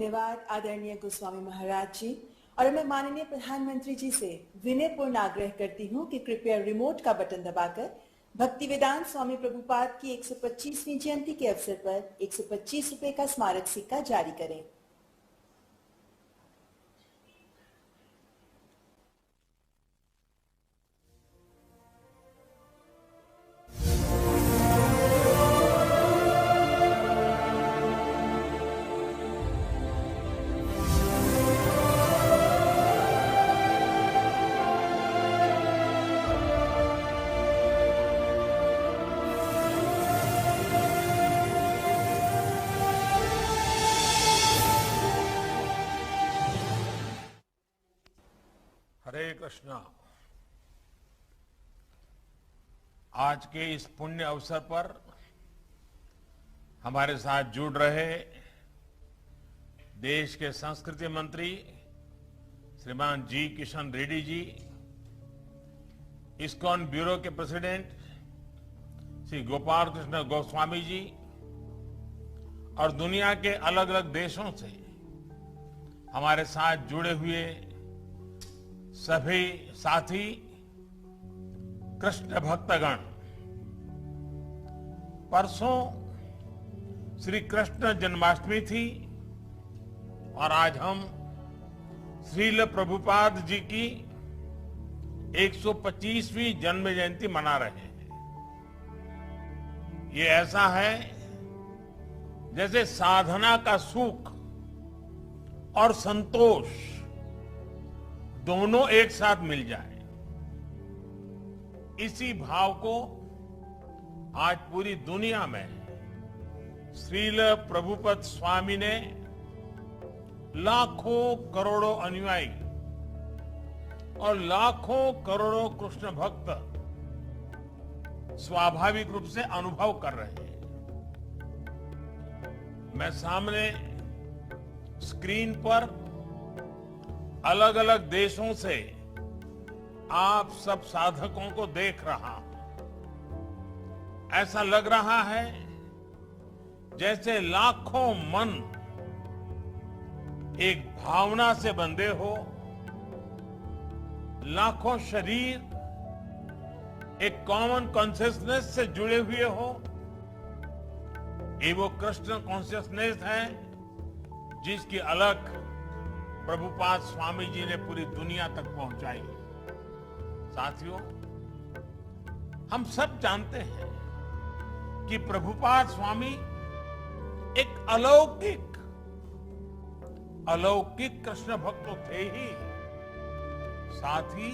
धन्यवाद आदरणीय गोस्वामी महाराज जी। और मैं माननीय प्रधानमंत्री जी से विनयपूर्ण आग्रह करती हूँ कि कृपया रिमोट का बटन दबाकर भक्तिवेदांत स्वामी प्रभुपाद की 125वीं जयंती के अवसर पर 125 रुपए का स्मारक सिक्का जारी करें। हरे कृष्णा। आज के इस पुण्य अवसर पर हमारे साथ जुड़ रहे देश के संस्कृति मंत्री श्रीमान जी किशन रेड्डी जी, इस्कॉन ब्यूरो के प्रेसिडेंट श्री गोपाल कृष्ण गोस्वामी जी और दुनिया के अलग अलग देशों से हमारे साथ जुड़े हुए सभी साथी कृष्ण भक्तगण। परसों श्री कृष्ण जन्माष्टमी थी और आज हम श्रील प्रभुपाद जी की 125वीं जन्म जयंती मना रहे हैं। ये ऐसा है जैसे साधना का सुख और संतोष दोनों एक साथ मिल जाए। इसी भाव को आज पूरी दुनिया में श्रील प्रभुपद स्वामी ने लाखों करोड़ों अनुयायी और लाखों करोड़ों कृष्ण भक्त स्वाभाविक रूप से अनुभव कर रहे हैं। मैं सामने स्क्रीन पर अलग अलग देशों से आप सब साधकों को देख रहा हूं। ऐसा लग रहा है जैसे लाखों मन एक भावना से बंधे हो, लाखों शरीर एक कॉमन कॉन्शियसनेस से जुड़े हुए हो। ये वो कृष्ण कॉन्शियसनेस है जिसकी अलग प्रभुपाद स्वामी जी ने पूरी दुनिया तक पहुंचाई। साथियों, हम सब जानते हैं कि प्रभुपाद स्वामी एक अलौकिक कृष्ण भक्त तो थे ही, साथ ही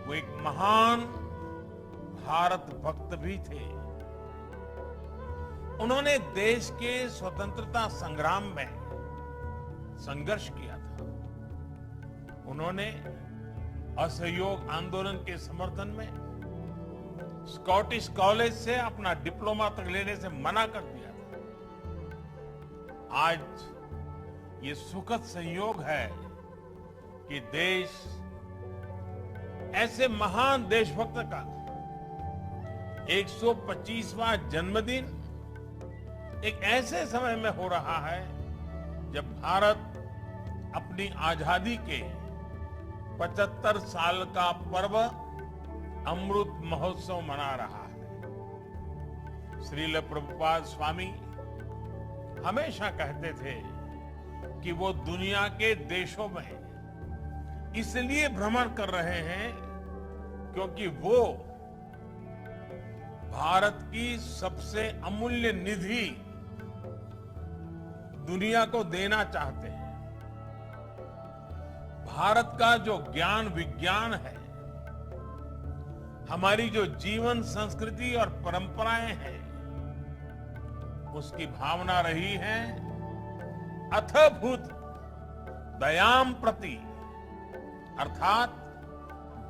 वो एक महान भारत भक्त भी थे। उन्होंने देश के स्वतंत्रता संग्राम में संघर्ष किया था। उन्होंने असहयोग आंदोलन के समर्थन में स्कॉटिश कॉलेज से अपना डिप्लोमा तक लेने से मना कर दिया था। आज ये सुखद संयोग है कि देश ऐसे महान देशभक्त का 125वां जन्मदिन एक ऐसे समय में हो रहा है जब भारत अपनी आजादी के 75 साल का पर्व अमृत महोत्सव मना रहा है। श्रील प्रभुपाद स्वामी हमेशा कहते थे कि वो दुनिया के देशों में इसलिए भ्रमण कर रहे हैं क्योंकि वो भारत की सबसे अमूल्य निधि दुनिया को देना चाहते हैं। भारत का जो ज्ञान विज्ञान है, हमारी जो जीवन संस्कृति और परंपराएं हैं, उसकी भावना रही है अथभूत दयाम प्रति, अर्थात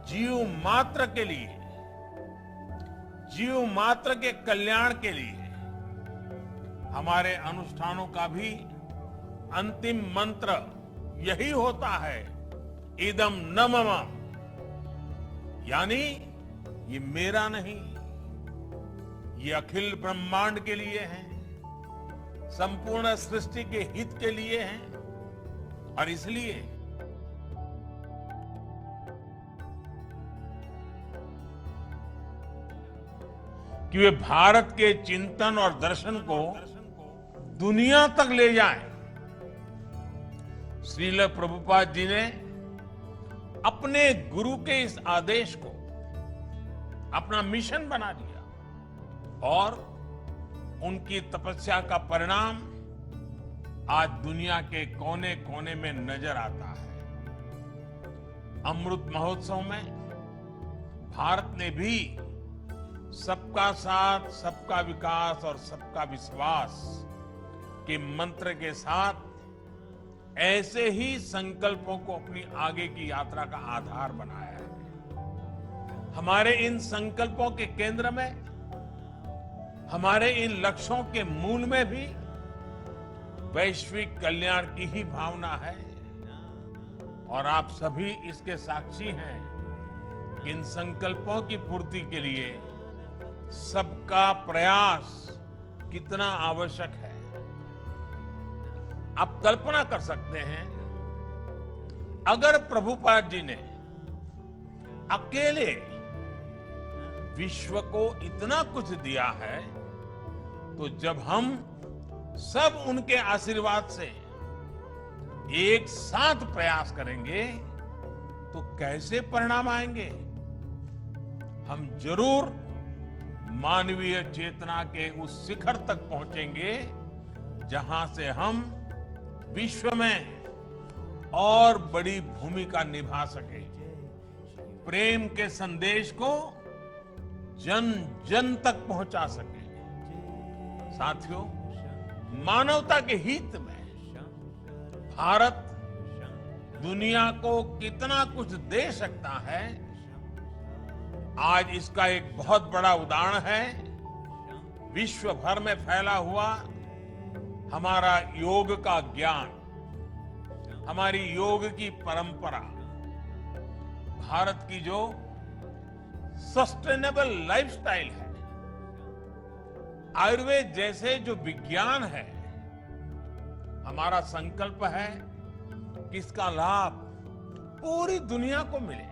जीव मात्र के लिए, जीव मात्र के कल्याण के लिए। हमारे अनुष्ठानों का भी अंतिम मंत्र यही होता है, इदम न मम, यानी ये मेरा नहीं, ये अखिल ब्रह्मांड के लिए है, संपूर्ण सृष्टि के हित के लिए है। और इसलिए कि वे भारत के चिंतन और दर्शन को दुनिया तक ले जाएं। श्रील प्रभुपाद जी ने अपने गुरु के इस आदेश को अपना मिशन बना लिया और उनकी तपस्या का परिणाम आज दुनिया के कोने कोने में नजर आता है। अमृत महोत्सव में भारत ने भी सबका साथ, सबका विकास और सबका विश्वास के मंत्र के साथ ऐसे ही संकल्पों को अपनी आगे की यात्रा का आधार बनाया है। हमारे इन संकल्पों के केंद्र में, हमारे इन लक्ष्यों के मूल में भी वैश्विक कल्याण की ही भावना है और आप सभी इसके साक्षी हैं कि इन संकल्पों की पूर्ति के लिए सबका प्रयास कितना आवश्यक है। आप कल्पना कर सकते हैं, अगर प्रभुपाद जी ने अकेले विश्व को इतना कुछ दिया है, तो जब हम सब उनके आशीर्वाद से एक साथ प्रयास करेंगे तो कैसे परिणाम आएंगे। हम जरूर मानवीय चेतना के उस शिखर तक पहुंचेंगे जहां से हम विश्व में और बड़ी भूमिका निभा सके, प्रेम के संदेश को जन जन तक पहुंचा सके। साथियों, मानवता के हित में भारत दुनिया को कितना कुछ दे सकता है, आज इसका एक बहुत बड़ा उदाहरण है विश्व भर में फैला हुआ हमारा योग का ज्ञान, हमारी योग की परंपरा, भारत की जो सस्टेनेबल लाइफस्टाइल है, आयुर्वेद जैसे जो विज्ञान है। हमारा संकल्प है कि इसका लाभ पूरी दुनिया को मिले।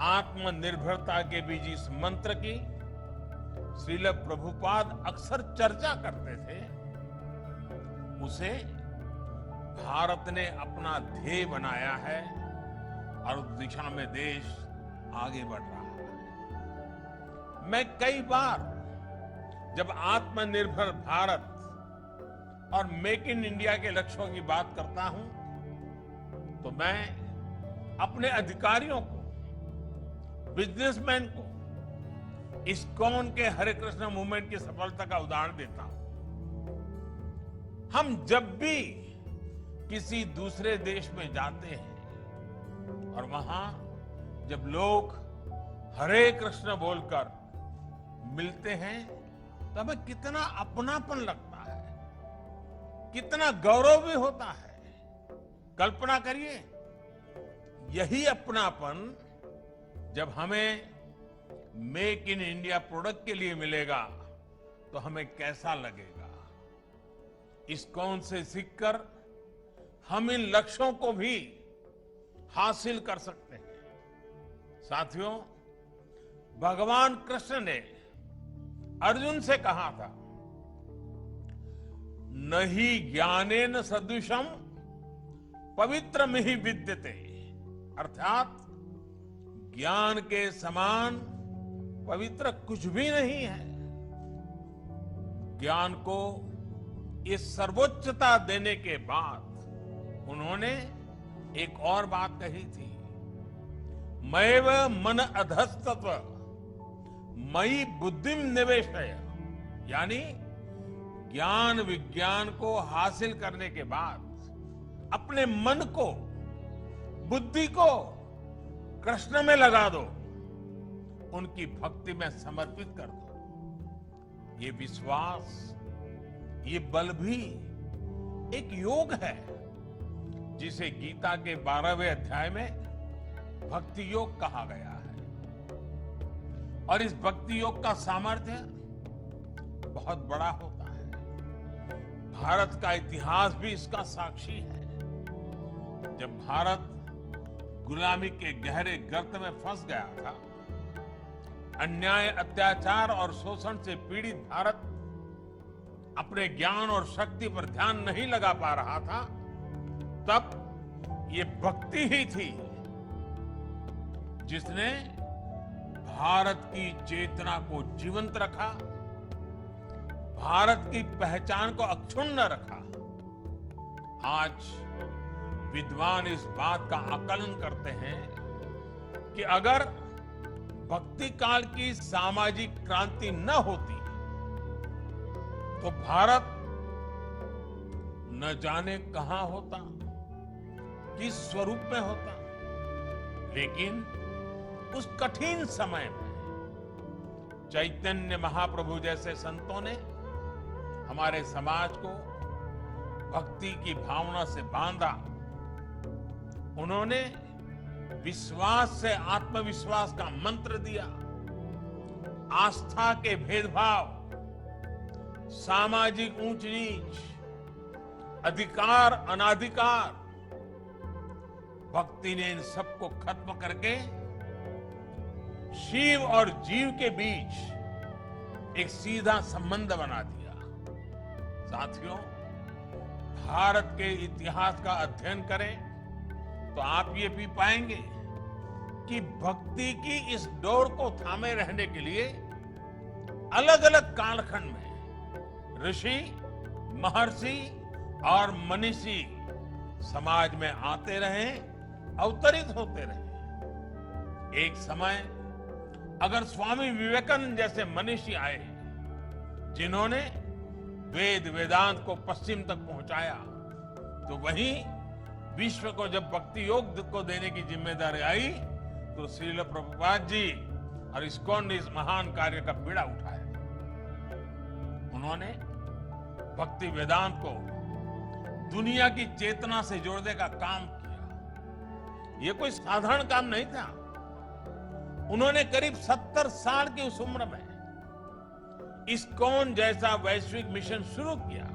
आत्मनिर्भरता के बीच इस मंत्र की श्रील प्रभुपाद अक्सर चर्चा करते थे, उसे भारत ने अपना ध्येय बनाया है और उस दिशा में देश आगे बढ़ रहा है। मैं कई बार जब आत्मनिर्भर भारत और मेक इन इंडिया के लक्ष्यों की बात करता हूं, तो मैं अपने अधिकारियों को, बिजनेसमैन को इस्कॉन के हरे कृष्ण मूवमेंट की सफलता का उदाहरण देता हूं। हम जब भी किसी दूसरे देश में जाते हैं और वहां जब लोग हरे कृष्ण बोलकर मिलते हैं, तो हमें कितना अपनापन लगता है, कितना गौरव भी होता है। कल्पना करिए, यही अपनापन जब हमें मेक इन इंडिया प्रोडक्ट के लिए मिलेगा तो हमें कैसा लगेगा। इस्कॉन से सीखकर हम इन लक्ष्यों को भी हासिल कर सकते हैं। साथियों, भगवान कृष्ण ने अर्जुन से कहा था, नहि ज्ञानेन सदृशम पवित्रम हि विद्यते, अर्थात ज्ञान के समान पवित्र कुछ भी नहीं है। ज्ञान को ये सर्वोच्चता देने के बाद उन्होंने एक और बात कही थी, मैव मन अधस्तत्व मयि बुद्धिम निवेशय, यानी ज्ञान विज्ञान को हासिल करने के बाद अपने मन को, बुद्धि को कृष्ण में लगा दो, उनकी भक्ति में समर्पित कर दो। ये विश्वास, ये बल भी एक योग है जिसे गीता के 12वें अध्याय में भक्ति योग कहा गया है। और इस भक्ति योग का सामर्थ्य बहुत बड़ा होता है। भारत का इतिहास भी इसका साक्षी है। जब भारत गुलामी के गहरे गर्त में फंस गया था, अन्याय, अत्याचार और शोषण से पीड़ित भारत अपने ज्ञान और शक्ति पर ध्यान नहीं लगा पा रहा था, तब ये भक्ति ही थी जिसने भारत की चेतना को जीवंत रखा, भारत की पहचान को अक्षुण्ण रखा। आज विद्वान इस बात का आकलन करते हैं कि अगर भक्ति काल की सामाजिक क्रांति न होती तो भारत न जाने कहां होता, किस स्वरूप में होता। लेकिन उस कठिन समय में चैतन्य महाप्रभु जैसे संतों ने हमारे समाज को भक्ति की भावना से बांधा। उन्होंने विश्वास से आत्मविश्वास का मंत्र दिया। आस्था के भेदभाव, सामाजिक ऊंच नीच, अधिकार अनाधिकार, भक्ति ने इन सबको खत्म करके शिव और जीव के बीच एक सीधा संबंध बना दिया। साथियों, भारत के इतिहास का अध्ययन करें तो आप ये भी पाएंगे कि भक्ति की इस डोर को थामे रहने के लिए अलग अलग कालखंड में ऋषि, महर्षि और मनीषी समाज में आते रहे, अवतरित होते रहे। एक समय अगर स्वामी विवेकानंद जैसे मनीषी आए जिन्होंने वेद वेदांत को पश्चिम तक पहुंचाया, तो वहीं विश्व को जब भक्ति योग को देने की जिम्मेदारी आई तो श्रील प्रभुपाद जी और इस्कॉन ने इस महान कार्य का बीड़ा उठाया। उन्होंने भक्ति वेदांत को दुनिया की चेतना से जोड़ने का काम किया। ये कोई साधारण काम नहीं था। उन्होंने करीब 70 साल की उस उम्र में इस्कॉन जैसा वैश्विक मिशन शुरू किया,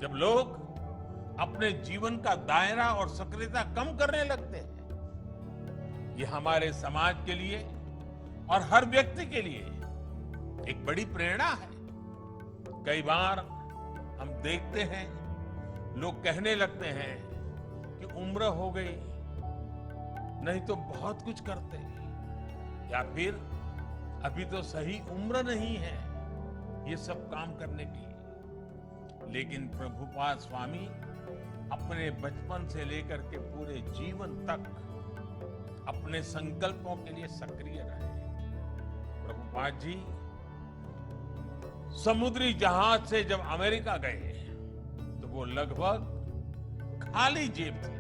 जब लोग अपने जीवन का दायरा और सक्रियता कम करने लगते हैं। ये हमारे समाज के लिए और हर व्यक्ति के लिए एक बड़ी प्रेरणा है। कई बार हम देखते हैं लोग कहने लगते हैं कि उम्र हो गई, नहीं तो बहुत कुछ करते, या फिर अभी तो सही उम्र नहीं है ये सब काम करने की। लेकिन प्रभुपाद स्वामी अपने बचपन से लेकर के पूरे जीवन तक अपने संकल्पों के लिए सक्रिय रहे। प्रभुपाद जी समुद्री जहाज से जब अमेरिका गए तो वो लगभग खाली जेब थे।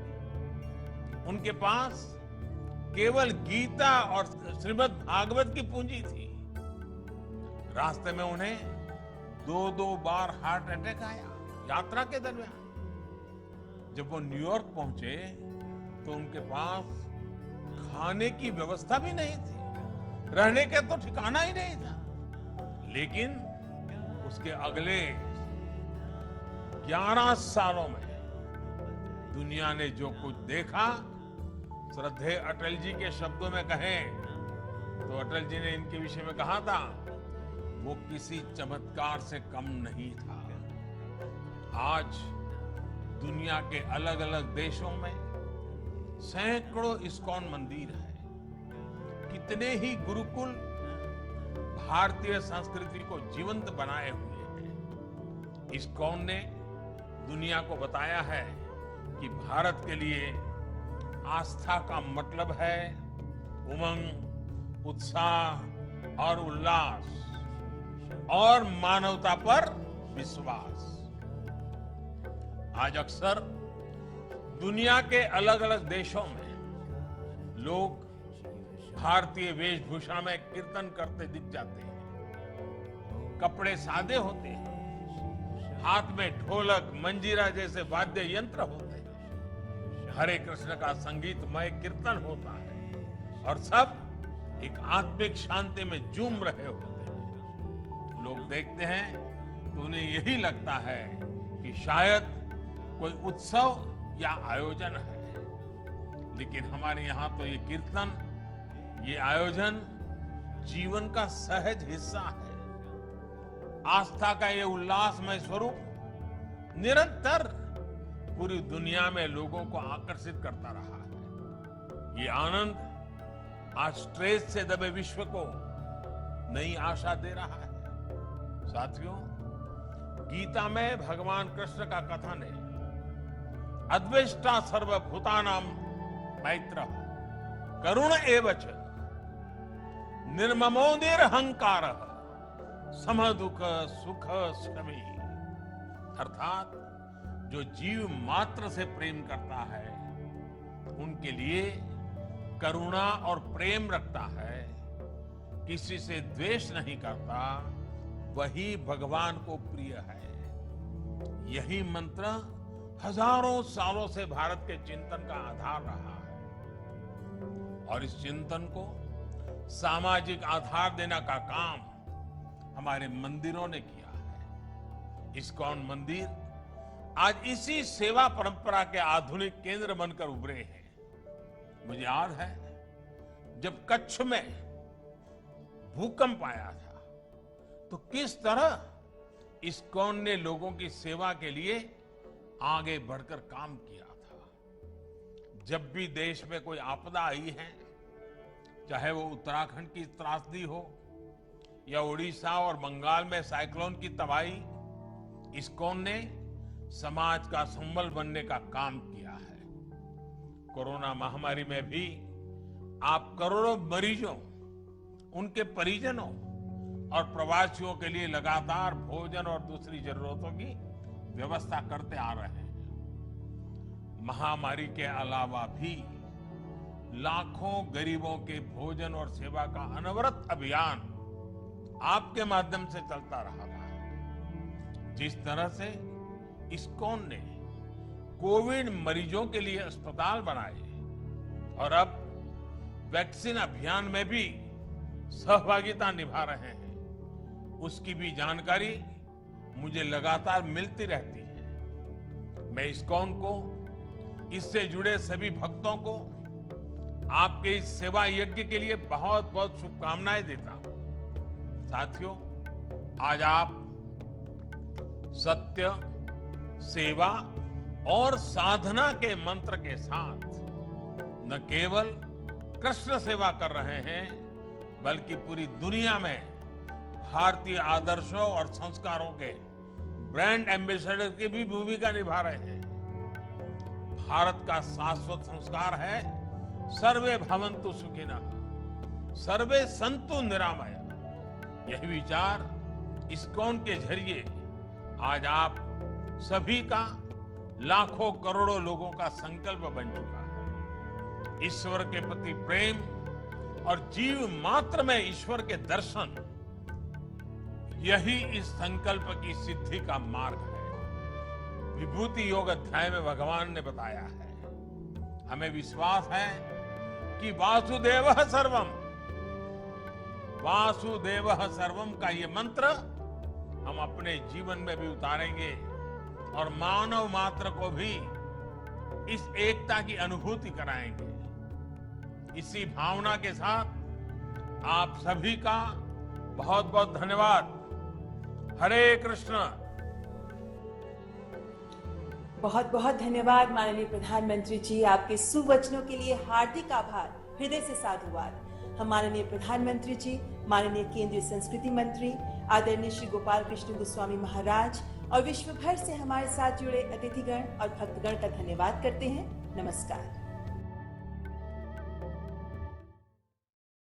उनके पास केवल गीता और श्रीमद् भागवत की पूंजी थी। रास्ते में उन्हें 2-2 बार हार्ट अटैक आया यात्रा के दरमियान। जब वो न्यूयॉर्क पहुंचे तो उनके पास खाने की व्यवस्था भी नहीं थी, रहने का तो ठिकाना ही नहीं था। लेकिन उसके अगले 11 सालों में दुनिया ने जो कुछ देखा, श्रद्धेय अटल जी के शब्दों में कहें तो अटल जी ने इनके विषय में कहा था, वो किसी चमत्कार से कम नहीं था। आज दुनिया के अलग अलग देशों में सैकड़ों इस्कॉन मंदिर हैं। कितने ही गुरुकुल भारतीय संस्कृति को जीवंत बनाए हुए हैं। इस्कॉन ने दुनिया को बताया है कि भारत के लिए आस्था का मतलब है उमंग, उत्साह और उल्लास और मानवता पर विश्वास। आज अक्सर दुनिया के अलग अलग देशों में लोग भारतीय वेशभूषा में कीर्तन करते दिख जाते हैं। कपड़े सादे होते हैं, हाथ में ढोलक, मंजीरा जैसे वाद्य यंत्र होते हैं, हरे कृष्ण का संगीतमय कीर्तन होता है और सब एक आत्मिक शांति में झूम रहे होते हैं। लोग देखते हैं तो उन्हें यही लगता है कि शायद कोई उत्सव या आयोजन है। लेकिन हमारे यहाँ तो ये कीर्तन, ये आयोजन जीवन का सहज हिस्सा है। आस्था का ये उल्लासमय स्वरूप निरंतर पूरी दुनिया में लोगों को आकर्षित करता रहा है। ये आनंद आज स्ट्रेस से दबे विश्व को नई आशा दे रहा है। साथियों, गीता में भगवान कृष्ण का कथन है, अद्वेष्टा सर्वभूतानां मैत्रः करुण एवच निर्ममोनिरहंकारः समदुख सुख शमी। अर्थात जो जीव मात्र से प्रेम करता है, उनके लिए करुणा और प्रेम रखता है, किसी से द्वेष नहीं करता, वही भगवान को प्रिय है। यही मंत्र हजारों सालों से भारत के चिंतन का आधार रहा है और इस चिंतन को सामाजिक आधार देने का काम हमारे मंदिरों ने किया है। इस्कॉन मंदिर आज इसी सेवा परंपरा के आधुनिक केंद्र बनकर उभरे हैं। मुझे याद है जब कच्छ में भूकंप आया था तो किस तरह इस्कॉन ने लोगों की सेवा के लिए आगे बढ़कर काम किया था। जब भी देश में कोई आपदा आई है, चाहे वो उत्तराखंड की त्रासदी हो या उड़ीसा और बंगाल में साइक्लोन की तबाही, इस्कॉन ने समाज का संबल बनने का काम किया है। कोरोना महामारी में भी आप करोड़ों मरीजों, उनके परिजनों और प्रवासियों के लिए लगातार भोजन और दूसरी जरूरतों की व्यवस्था करते आ रहे हैं। महामारी के अलावा भी लाखों गरीबों के भोजन और सेवा का अनवरत अभियान आपके माध्यम से चलता रहा था। जिस तरह से इस्कॉन ने कोविड मरीजों के लिए अस्पताल बनाए और अब वैक्सीन अभियान में भी सहभागिता निभा रहे हैं, उसकी भी जानकारी मुझे लगातार मिलती रहती है। मैं इस्कॉन को, इससे जुड़े सभी भक्तों को आपके इस सेवा यज्ञ के लिए बहुत बहुत शुभकामनाएं देता हूं। साथियों, आज आप सत्य, सेवा और साधना के मंत्र के साथ न केवल कृष्ण सेवा कर रहे हैं, बल्कि पूरी दुनिया में भारतीय आदर्शों और संस्कारों के ब्रांड एम्बेसडर की भी भूमिका निभा रहे हैं। भारत का शाश्वत संस्कार है सर्वे भवन्तु सुखिनः, सर्वे सन्तु निरामया। यही विचार इस्कॉन के जरिए आज आप सभी का, लाखों करोड़ों लोगों का संकल्प बन चुका है। ईश्वर के प्रति प्रेम और जीव मात्र में ईश्वर के दर्शन, यही इस संकल्प की सिद्धि का मार्ग है। विभूति योग अध्याय में भगवान ने बताया है, हमें विश्वास है कि वासुदेवः सर्वम का ये मंत्र हम अपने जीवन में भी उतारेंगे और मानव मात्र को भी इस एकता की अनुभूति कराएंगे। इसी भावना के साथ आप सभी का बहुत बहुत धन्यवाद। हरे कृष्ण। बहुत बहुत धन्यवाद माननीय प्रधानमंत्री जी, आपके सुवचनों के लिए हार्दिक आभार, हृदय से साधुवाद। हम माननीय प्रधानमंत्री जी, माननीय केंद्रीय संस्कृति मंत्री आदरणीय श्री गोपाल कृष्ण गोस्वामी महाराज और विश्व भर से हमारे साथ जुड़े अतिथिगण और भक्तगण का धन्यवाद करते हैं। नमस्कार।